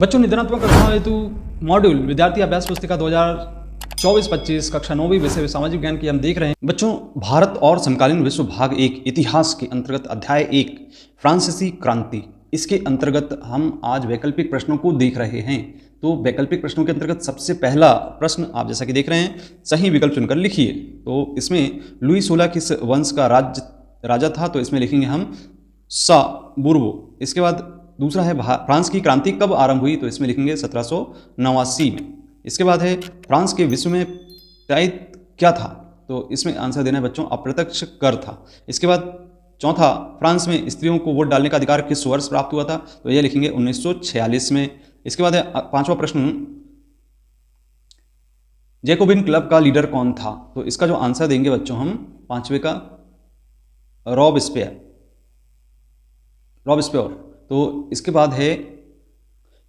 बच्चों, निदानात्मक कक्षा हेतु मॉड्यूल विद्यार्थी अभ्यास पुस्तिका 2024-25 कक्षा 9वीं विषय सामाजिक विज्ञान की हम देख रहे हैं। बच्चों, भारत और समकालीन विश्व भाग 1 इतिहास के अंतर्गत अध्याय 1 फ्रांसीसी क्रांति, इसके अंतर्गत हम आज वैकल्पिक प्रश्नों को देख रहे हैं। तो वैकल्पिक प्रश्नों के अंतर्गत सबसे पहला प्रश्न आप जैसा कि देख रहे हैं, सही विकल्प चुनकर लिखिए। तो इसमें लुई 16 किस वंश का राजा था? तो इसमें लिखेंगे हम सा बुर्बो। इसके बाद दूसरा है फ्रांस की क्रांति कब आरंभ हुई? तो इसमें लिखेंगे 1789 में। इसके बाद है फ्रांस के विश्व में टाइद क्या था? तो इसमें आंसर देना है बच्चों अप्रत्यक्ष कर था। इसके बाद चौथा, फ्रांस में स्त्रियों को वोट डालने का अधिकार किस वर्ष प्राप्त हुआ था? तो ये लिखेंगे 1946 में। इसके बाद है पांचवा प्रश्न, जैकोबिन क्लब का लीडर कौन था? तो इसका जो आंसर देंगे बच्चों हम पांचवे का रॉबस्पियर। तो इसके बाद है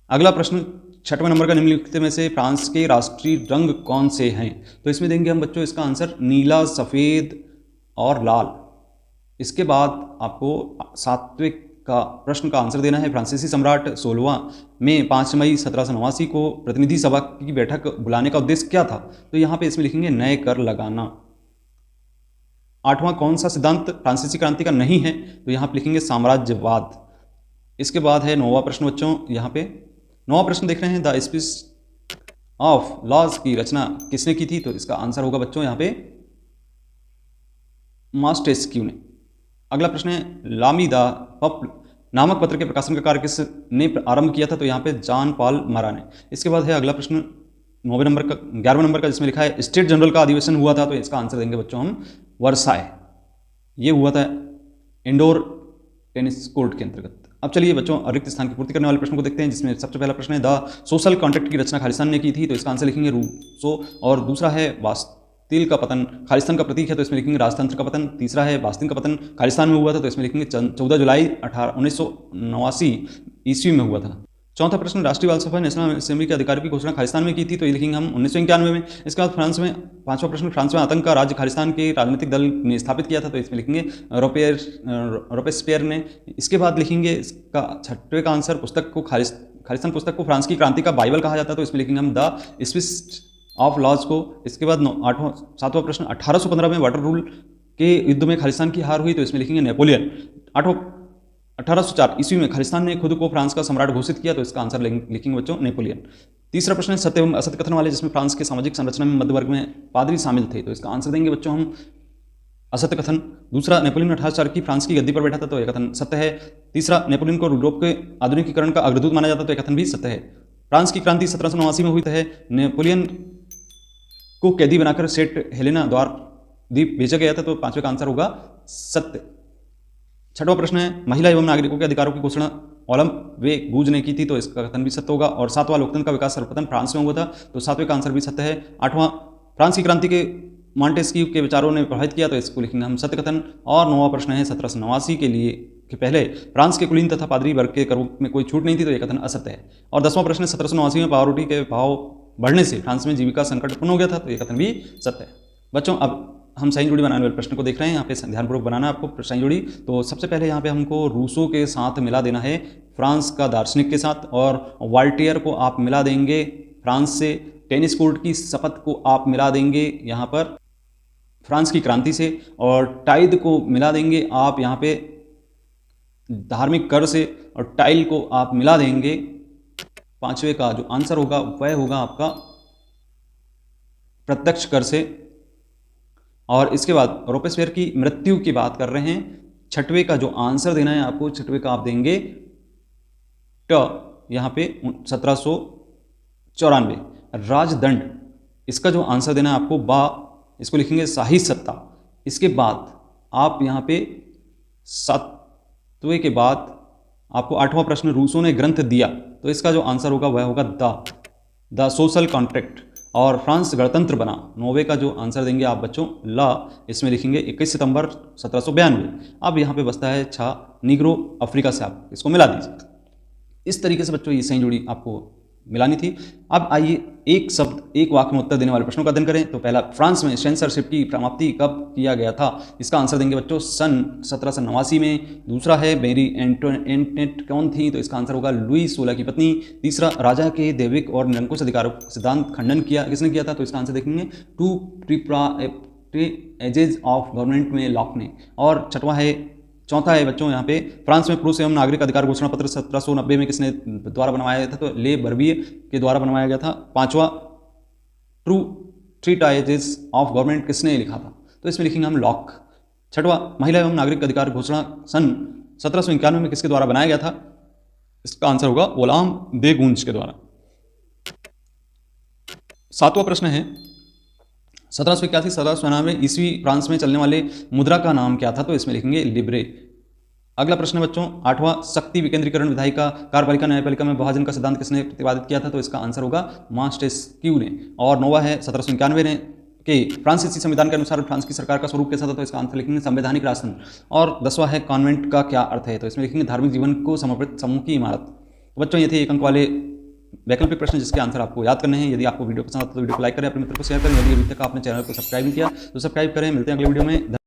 अगला प्रश्न, छठवें नंबर का निम्नलिखित में से फ्रांस के राष्ट्रीय रंग कौन से हैं? तो इसमें देंगे हम बच्चों इसका आंसर नीला, सफ़ेद और लाल। इसके बाद आपको सातवें का प्रश्न का आंसर देना है, फ्रांसीसी सम्राट 16वां में 5 मई 1789 को प्रतिनिधि सभा की बैठक बुलाने का उद्देश्य क्या था? तो यहाँ पे इसमें लिखेंगे नए कर लगाना। आठवां, कौन सा सिद्धांत फ्रांसीसी क्रांति का नहीं है? तो यहाँ पे लिखेंगे साम्राज्यवाद। इसके बाद है नौवां प्रश्न बच्चों, यहाँ पे नौवां प्रश्न देख रहे हैं, द स्पीच ऑफ लॉज की रचना किसने की थी? तो इसका आंसर होगा बच्चों यहाँ पे मॉन्टेस्क्यू ने। अगला प्रश्न है, लामी द पप नामक पत्र के प्रकाशन का कार्य किसने आरंभ किया था? तो यहाँ पे जॉन पॉल मारा ने। इसके बाद है अगला प्रश्न 11वें नंबर का, जिसमें लिखा है स्टेट जनरल का अधिवेशन हुआ था। तो इसका आंसर देंगे बच्चों हम वर्साय। ये हुआ था इंडोर टेनिस कोर्ट के अंतर्गत। अब चलिए बच्चों रिक्त स्थान की पूर्ति करने वाले प्रश्नों को देखते हैं, जिसमें सबसे पहला प्रश्न है, द सोशल कॉन्ट्रैक्ट की रचना खालिस्तान ने की थी। तो इसका आंसर लिखेंगे रूसो। और दूसरा है बास्तिल का पतन खालिस्तान का प्रतीक है। तो इसमें लिखेंगे राजतंत्र का पतन। तीसरा है बास्तिल का पतन खालिस्तान में हुआ था। तो इसमें लिखेंगे 14 जुलाई 1989 ईस्वी में हुआ था। चौथा प्रश्न, राष्ट्रीय बाल सभा नेशनल असेंबली के अधिकारों की घोषणा खालिस्तान में की थी। तो ये लिखेंगे हम 1991 में। इसके बाद फ्रांस में पांचवा प्रश्न, फ्रांस में आतंक का राज्य खालिस्तान के राजनीतिक दल ने स्थापित किया था। तो इसमें लिखेंगे रोपेस्पियर ने। इसके बाद लिखेंगे इसका छठवें का आंसर, पुस्तक को खालिस्तान पुस्तक को फ्रांस की क्रांति का बाइबल कहा जाता है। तो इसमें लिखेंगे हम द स्पीच ऑफ लॉज को। इसके बाद सातवां प्रश्न, 1815 में वाटर रूल के युद्ध में खालिस्तान की हार हुई। तो इसमें लिखेंगे नेपोलियन। 1804 ईस्वी में खालिस्तान ने खुद को फ्रांस का सम्राट घोषित किया। तो इसका आंसर लिखेंगे बच्चों नेपोलियन। तीसरा प्रश्न है, सत्य एवं असत्य कथन वाले, जिसमें फ्रांस के सामाजिक संरचना में मध्य वर्ग में पादरी शामिल थे। तो इसका आंसर देंगे बच्चों हम असत्य कथन। दूसरा, नेपोलियन 1804 की फ्रांस की गद्दी पर बैठा था। तो यह कथन सत्य है। तीसरा, नेपोलियन को यूरोप के आधुनिकीकरण का अग्रदूत माना जाता है। तो यह कथन भी सत्य है। फ्रांस की क्रांति 1789 में हुई है। नेपोलियन को कैदी बनाकर सेंट हेलेना द्वीप भेजा गया था। तो पांचवें का आंसर होगा सत्य। छठवां प्रश्न है, महिला एवं नागरिकों के अधिकारों की घोषणा ओलंवे गूज ने की थी। तो इसका कथन भी सत्य होगा। और सातवां, लोकतंत्र का विकास सर्वप्रथम फ्रांस में हुआ था। तो सातवें का आंसर भी सत्य है। आठवां, फ्रांस की क्रांति के मॉन्टेस्क्यू के विचारों ने प्रभावित किया। तो इसको लिखेंगे हम सत्य कथन। और नौवां प्रश्न है, 1789 के पहले फ्रांस के कुलीन तथा पादरी वर्ग के करों में कोई छूट नहीं थी। तो यह कथन असत्य है। और 10वां प्रश्न है, 1789 में पावरोटी के भाव बढ़ने से फ्रांस में जीविका संकट उत्पन्न हो गया था। तो यह कथन भी सत्य है। बच्चों, अब हम सही जोड़ी बनाने वाले प्रश्न को देख रहे हैं। यहाँ पे ध्यानपूर्वक बनाना है आपको सही जोड़ी। तो सबसे पहले यहाँ पे हमको रूसो के साथ मिला देना है फ्रांस का दार्शनिक के साथ, और वाल्टियर को आप मिला देंगे फ्रांस से, टेनिस कोर्ट की शपथ को आप मिला देंगे यहाँ पर फ्रांस की क्रांति से, और टाइद को मिला देंगे आप यहाँ पे धार्मिक कर से, और टाइल को आप मिला देंगे। पांचवे का जो आंसर होगा वह होगा आपका प्रत्यक्ष कर से। और इसके बाद रोपेस्पियर की मृत्यु की बात कर रहे हैं। छठवें का जो आंसर देना है आपको, छठवें का आप देंगे यहाँ पे 1794 राजदंड। इसका जो आंसर देना है आपको इसको लिखेंगे शाही सत्ता। इसके बाद आप यहाँ पे सातवें के बाद आपको आठवां प्रश्न, रूसो ने ग्रंथ दिया। तो इसका जो आंसर होगा वह होगा द सोशल कॉन्ट्रैक्ट। और फ्रांस गणतंत्र बना। 9वें का जो आंसर देंगे आप बच्चों इसमें लिखेंगे 21 सितंबर 1792। अब यहाँ पे बचता है निग्रो अफ्रीका से, आप इसको मिला दीजिए। इस तरीके से बच्चों ये सही जोड़ी आपको मिलानी थी। अब आइए एक शब्द एक वाक्य में उत्तर देने वाले प्रश्नों का अध्ययन करें। तो पहला, फ्रांस में सेंसरशिप की समाप्ति कब किया गया था? इसका आंसर देंगे बच्चों सन 1789 में। दूसरा है मैरी एंटोनेट कौन थी? तो इसका आंसर होगा लुई 16 की पत्नी। तीसरा, राजा के दैविक और निरंकुश अधिकारों का सिद्धांत खंडन किया किसने किया था? तो इसका आंसर देखेंगे टू एजेज ऑफ गवर्नमेंट में लॉक ने। और चौथा है बच्चों यहाँ पे, फ्रांस में पुरुष एवं नागरिक अधिकार घोषणा पत्र 1790 में किसने द्वारा बनवाया गया था? तो ले बर्बिए के द्वारा बनवाया गया था। पांचवा, ट्रू ट्रीटाइजेस ऑफ गवर्नमेंट किसने लिखा था? तो इसमें लिखेंगे हम लॉक। छठवां, महिला एवं नागरिक अधिकार घोषणा सन 1791 में किसके द्वारा बनाया गया था? इसका आंसर होगा गुलाम दे गूंज के द्वारा। सातवां प्रश्न है, 1791 ईस्वी फ्रांस में चलने वाले मुद्रा का नाम क्या था? तो इसमें लिखेंगे लिब्रे। अगला प्रश्न है बच्चों, आठवां, शक्ति विकेंद्रीकरण विधायिका कार्यपालिका न्यायपालिका में विभाजन का सिद्धांत किसने प्रतिपादित किया था? तो इसका आंसर होगा मॉन्टेस्क्यू ने। और नौवां है, 1791 ने के फ्रांसीसी संविधान के अनुसार फ्रांस की सरकार का स्वरूप कैसा था? तो इसका आंसर लिखेंगे संवैधानिक राजतंत्र। और 10वां है, कॉन्वेंट का क्या अर्थ है? तो इसमें लिखेंगे धार्मिक जीवन को समर्पित समूह की इमारत। तो बच्चों ये थे 1 अंक वाले वैकल्पिक प्रश्न जिसके आंसर आपको याद करने हैं। यदि आपको वीडियो पसंद आता है तो वीडियो को लाइक करें, अपने मित्र को शेयर करें। यदि अभी तक आपने चैनल को सब्सक्राइब नहीं किया तो सब्सक्राइब करें। मिलते हैं अगले वीडियो में।